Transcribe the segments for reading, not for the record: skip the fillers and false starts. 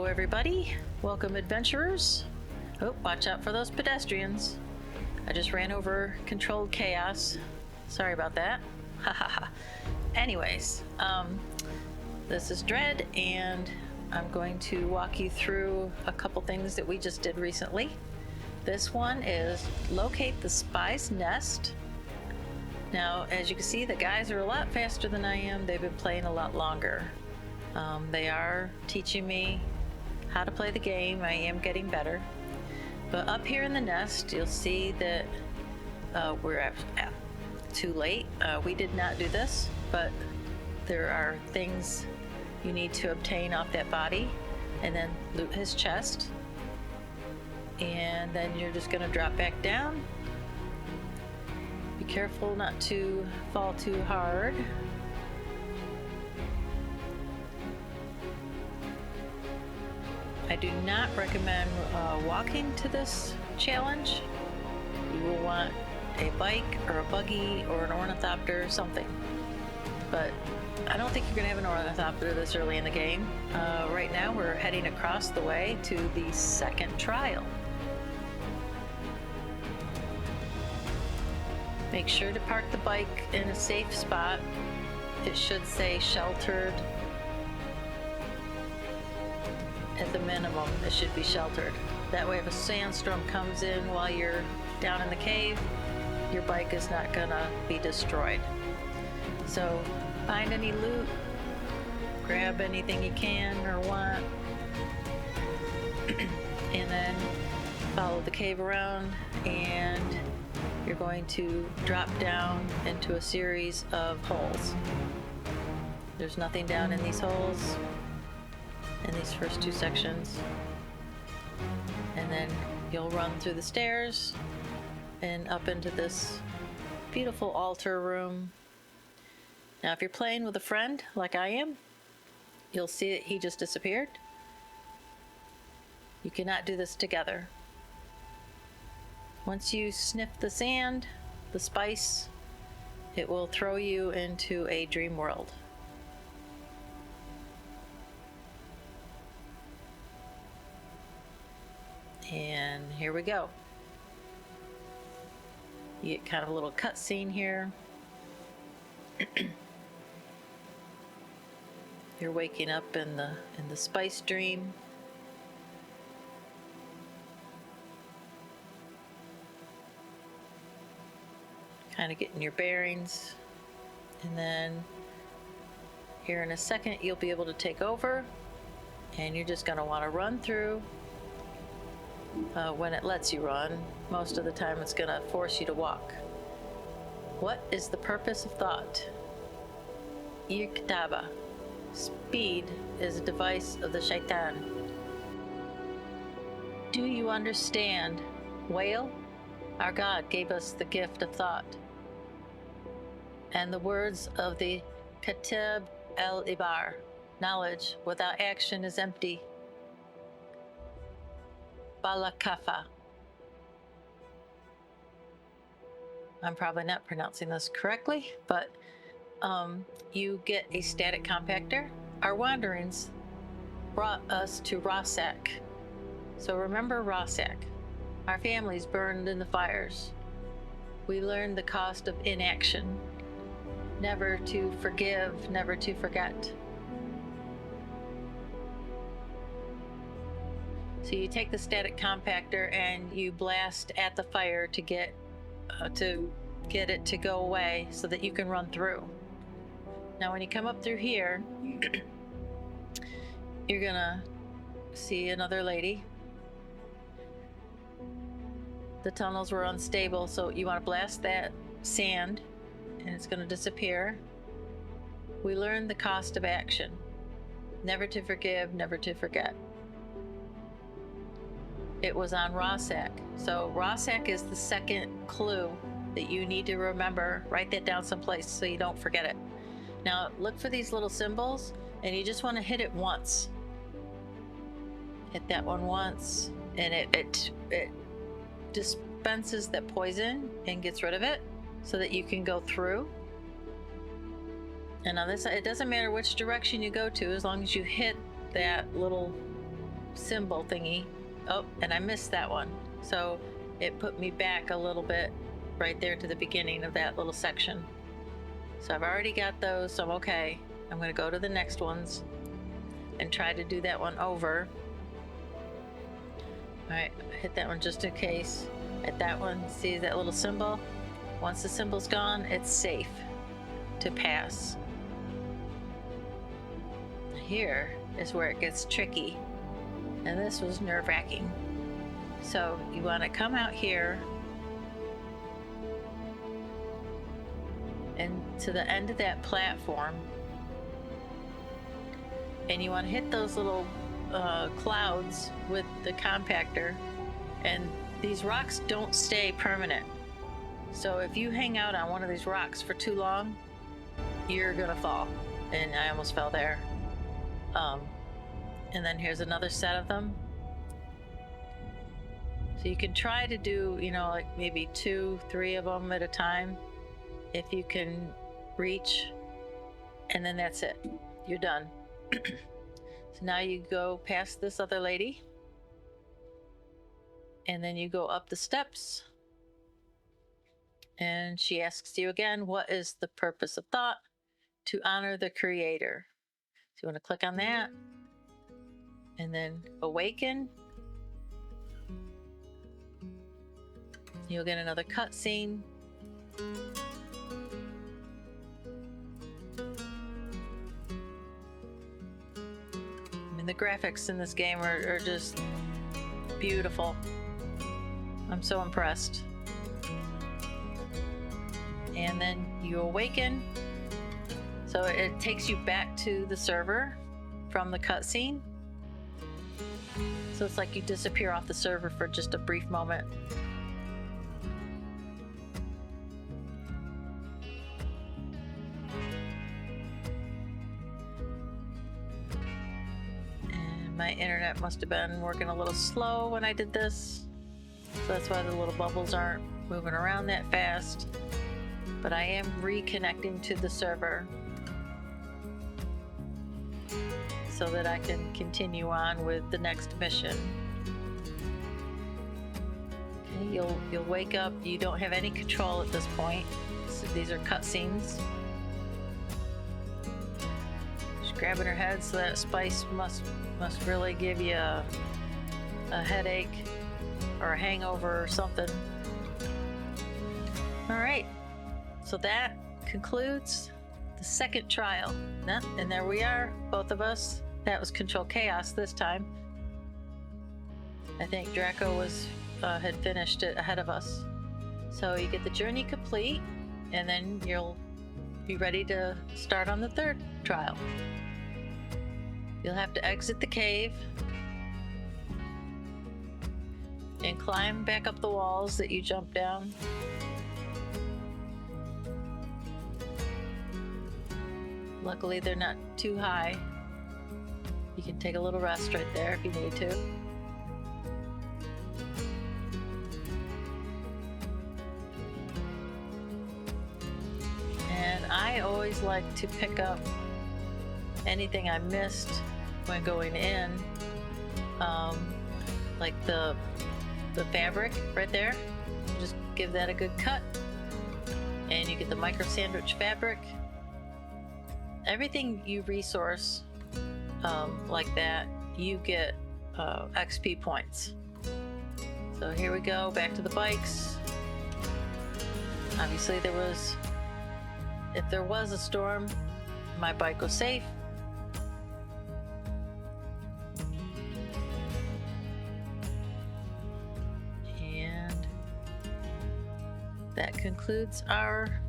everybody. Welcome, adventurers. Oh, watch out for those pedestrians. I just ran over controlled chaos. Sorry about that. Hahaha. Anyways, this is Dread, and I'm going to walk you through a couple things that we just did recently. This one is locate the spy's nest. Now, as you can see, the guys are a lot faster than I am. They've been playing a lot longer. They are teaching me how to play the game. I am getting better. But up here in the nest, you'll see that we're too late. We did not do this, but there are things you need to obtain off that body, and then loot his chest. And then you're just going to drop back down. Be careful not to fall too hard. I do not recommend walking to this challenge. You will want a bike or a buggy or an ornithopter or something. But I don't think you're going to have an ornithopter this early in the game. Right now we're heading across the way to the second trial. Make sure to park the bike in a safe spot. It should say sheltered. At the minimum, it should be sheltered. That way if a sandstorm comes in while you're down in the cave, your bike is not gonna be destroyed. So find any loot, grab anything you can or want, and then follow the cave around, and you're going to drop down into a series of holes. There's nothing down in these holes in these first two sections, and then you'll run through the stairs and up into this beautiful altar room. Now if you're playing with a friend like I am, you'll see that he just disappeared. You cannot do this together. Once you sniff the sand, the spice, it will throw you into a dream world. And here we go. You get kind of a little cutscene here. You're waking up in the spice dream. Kind of getting your bearings, and then here in a second you'll be able to take over, and you're just going to want to run through. When it lets you run, most of the time it's going to force you to walk. What is the purpose of thought? Irktaba. Speed is a device of the shaitan. Do you understand? Whale? Our God gave us the gift of thought. And the words of the Katib el-Ibar. Knowledge without action is empty. Balakafa. I'm probably not pronouncing this correctly, but you get a static compactor. Our wanderings brought us to Rossack. So remember Rossack. Our families burned in the fires. We learned the cost of inaction. Never to forgive, never to forget. So you take the static compactor and you blast at the fire to get it to go away so that you can run through. Now when you come up through here, you're gonna see another lady. The tunnels were unstable, so you want to blast that sand and it's going to disappear. We learned the cost of action. Never to forgive, never to forget. It was on Rossack. So Rossack is the second clue that you need to remember. Write that down someplace so you don't forget it. Now look for these little symbols, and you just want to hit it once. Hit that one once, and it dispenses that poison and gets rid of it so that you can go through. And on this side, it doesn't matter which direction you go to, as long as you hit that little symbol thingy. Oh, and I missed that one. So it put me back a little bit right there to the beginning of that little section. So I've already got those, so I'm okay. I'm going to go to the next ones and try to do that one over. All right, hit that one just in case. At that one, see that little symbol? Once the symbol's gone, it's safe to pass. Here is where it gets tricky, and this was nerve-wracking. So you want to come out here and to the end of that platform, and you want to hit those little clouds with the compactor, and these rocks don't stay permanent. So if you hang out on one of these rocks for too long, you're gonna fall. And I almost fell there. And then here's another set of them. So you can try to do, you know, like maybe 2, 3 of them at a time, if you can reach, and then that's it. You're done. So now you go past this other lady, and then you go up the steps, and she asks you again, what is the purpose of thought? To honor the creator. So you want to click on that, and then awaken. You'll get another cutscene. I mean, the graphics in this game are just beautiful. I'm so impressed. And then you awaken. So it takes you back to the server from the cutscene. So it's like you disappear off the server for just a brief moment. And my internet must have been working a little slow when I did this. So that's why the little bubbles aren't moving around that fast. But I am reconnecting to the server so that I can continue on with the next mission. Okay, you'll wake up. You don't have any control at this point. So these are cutscenes. She's grabbing her head, so that spice must really give you a headache or a hangover or something. All right, so that concludes the second trial. And there we are, both of us. That was Control Chaos this time. I think Draco had finished it ahead of us. So you get the journey complete, and then you'll be ready to start on the third trial. You'll have to exit the cave and climb back up the walls that you jumped down. Luckily, they're not too high. You can take a little rest right there if you need to. And I always like to pick up anything I missed when going in, like the fabric right there. Just give that a good cut, and you get the micro sandwich fabric. Everything you resource like that, you get XP points. So here we go, back to the bikes. Obviously if there was a storm, my bike was safe. And that concludes our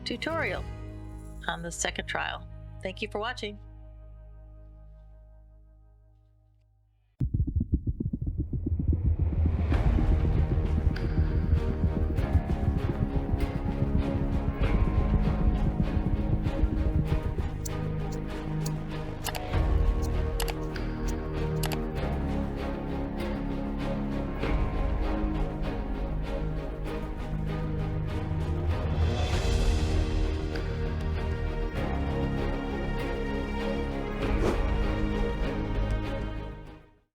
tutorial on the second trial. Thank you for watching.